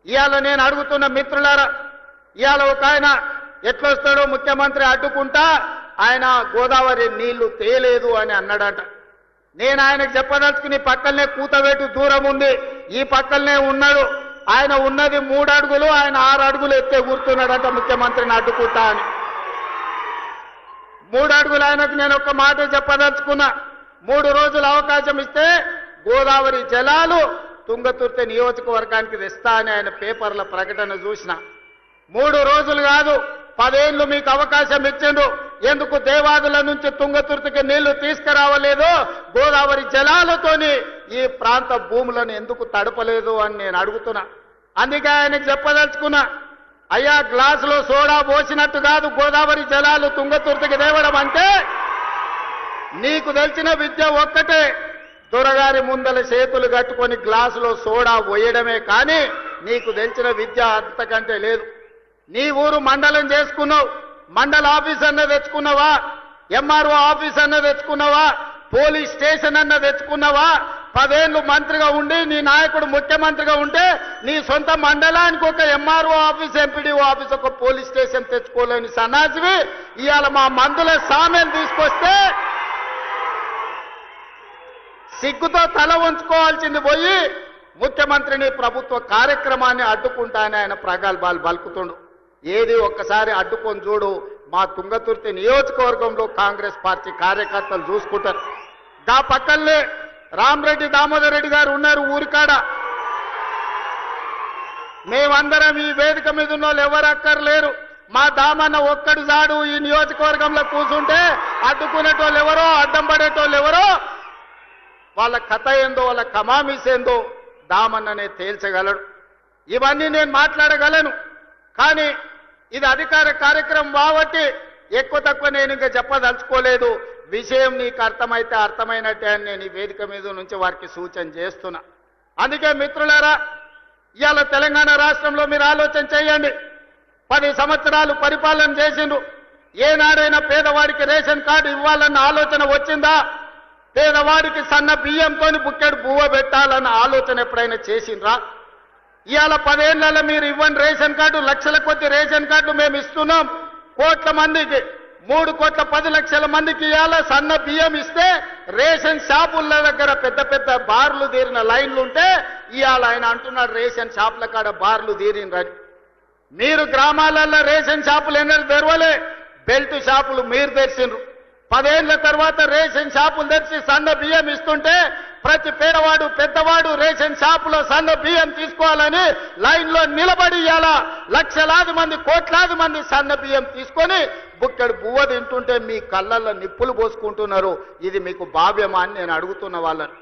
ఇవాళ నేను అడుగుతున్న మిత్రులారా, ఇవాళ ఒక ఆయన ఎట్లొస్తాడో ముఖ్యమంత్రి అడ్డుకుంటా ఆయన గోదావరి నీళ్లు తేలేదు అని అన్నాడట. నేను ఆయనకు చెప్పదలుచుకుని పక్కనే కూతవేటు దూరం ఉంది, ఈ పక్కనే ఉన్నాడు. ఆయన ఉన్నది 3 అడుగులు, ఆయన 6 అడుగులు ఎత్తే కూర్చున్నాడట ముఖ్యమంత్రిని అడ్డుకుంటా అని. 3 అడుగులు ఆయనకు నేను ఒక మాట చెప్పదలుచుకున్నా. 3 రోజులు అవకాశం ఇస్తే గోదావరి జలాలు తుంగతుర్తి నియోజకవర్గానికి తెస్తా అని ఆయన పేపర్ల ప్రకటన చూసిన. 3 రోజులు కాదు, 10 ఏళ్లు మీకు అవకాశం ఇచ్చిండు. ఎందుకు దేవాదుల నుంచి తుంగతుర్తికి నీళ్లు తీసుకురావలేదు? గోదావరి జలాలతోని ఈ ప్రాంత భూములను ఎందుకు తడపలేదు అని నేను అడుగుతున్నా. అందుకే ఆయనకు చెప్పదలుచుకున్నా, అయ్యా గ్లాసులో సోడా పోసినట్టు కాదు గోదావరి జలాలు తుంగతుర్తికి తేవడం అంటే. నీకు తెలిసిన విద్య ఒక్కటే, దొరగారి ముందల చేతులు కట్టుకొని గ్లాసులో సోడా పోయడమే, కానీ నీకు తెలిసిన విద్య అంతకంటే లేదు. నీ ఊరు మండలం చేసుకున్నావు, మండల ఆఫీస్ అన్న తెచ్చుకున్నావా? ఎంఆర్ఓ ఆఫీస్ అన్న తెచ్చుకున్నావా? పోలీస్ స్టేషన్ అన్న తెచ్చుకున్నావా? 10 ఏళ్లు మంత్రిగా ఉండి నీ నాయకుడు ముఖ్యమంత్రిగా ఉంటే నీ సొంత మండలానికి ఒక ఎంఆర్ఓ ఆఫీస్, ఎంపీడీఓ ఆఫీస్, ఒక పోలీస్ స్టేషన్ తెచ్చుకోలేని సన్నాసివి ఇవాళ మా మందుల సామెలు తీసుకొస్తే సిగ్గుతో తల ఉంచుకోవాల్సింది పోయి ముఖ్యమంత్రిని ప్రభుత్వ కార్యక్రమాన్ని అడ్డుకుంటానని ఆయన ప్రగల్భాలు పలుకుతుండు. ఏది ఒక్కసారి అడ్డుకొని చూడు, మా తుంగతుర్తి నియోజకవర్గంలో కాంగ్రెస్ పార్టీ కార్యకర్తలు చూసుకుంటారు. దా పక్కనే రామరెడ్డి దామోదర్ రెడ్డి గారు ఉన్నారు ఊరికాడ. మేమందరం ఈ వేదిక మీద ఉన్న వాళ్ళు ఎవరు అక్కర్లేరు. మా దామన్న ఒక్కడు జాడు ఈ నియోజకవర్గంలో కూర్చుంటే అడ్డుకునేటోళ్ళు ఎవరో, అడ్డం పడేటోళ్ళు ఎవరో, వాళ్ళ కథ ఏందో, వాళ్ళ కమామీస్ ఏందో దామన్ననే తేల్చగలడు. ఇవన్నీ నేను మాట్లాడగలను, కానీ ఇది అధికార కార్యక్రమం కాబట్టి ఎక్కువ తక్కువ నేను ఇంకా చెప్పదలుచుకోలేదు. విషయం నీకు అర్థమైతే అర్థమైనట్టే అని నేను ఈ వేదిక మీద నుంచి వారికి సూచన చేస్తున్నా. అందుకే మిత్రులారా, ఇవాళ తెలంగాణ రాష్ట్రంలో మీరు ఆలోచన చేయండి. 10 సంవత్సరాలు పరిపాలన చేసిండ్రు. ఏనాడైనా పేదవాడికి రేషన్ కార్డు ఇవ్వాలన్న ఆలోచన వచ్చిందా? పేదవాడికి సన్న బియ్యంతో బుక్కెడు బువ్వ పెట్టాలన్న ఆలోచన ఎప్పుడైనా చేసిండ్రా? ఇవాళ 10 ఏళ్లలో మీరు ఇవ్వని రేషన్ కార్డు, లక్షల కొద్ది రేషన్ కార్డు మేము ఇస్తున్నాం. కోట్ల మందికి, 3 కోట్ల 10 లక్షల మందికి ఇవాళ సన్న బియ్యం ఇస్తే రేషన్ షాపుల దగ్గర పెద్ద పెద్ద బార్లు తీరిన లైన్లు ఉంటే ఇవాళ ఆయన అంటున్నాడు రేషన్ షాపుల కాడ బార్లు తీరినరని. మీరు గ్రామాలలో రేషన్ షాపులు ఎన్నడూ తెరవలే, బెల్ట్ షాపులు మీరు తెరిచిండ్రు. 10 ఏళ్ల తర్వాత రేషన్ షాపులు తెరిచి సన్న బియ్యం ఇస్తుంటే ప్రతి పేదవాడు పెద్దవాడు రేషన్ షాపులో సన్న బియ్యం తీసుకోవాలని లైన్లో నిలబడి ఇవాళ లక్షలాది మంది, కోట్లాది మంది సన్న బియ్యం తీసుకొని బుక్కడు బువ్వ తింటుంటే మీ కళ్ళల్లో నిప్పులు పోసుకుంటున్నారు. ఇది మీకు భావ్యమా అని నేను అడుగుతున్న వాళ్ళని.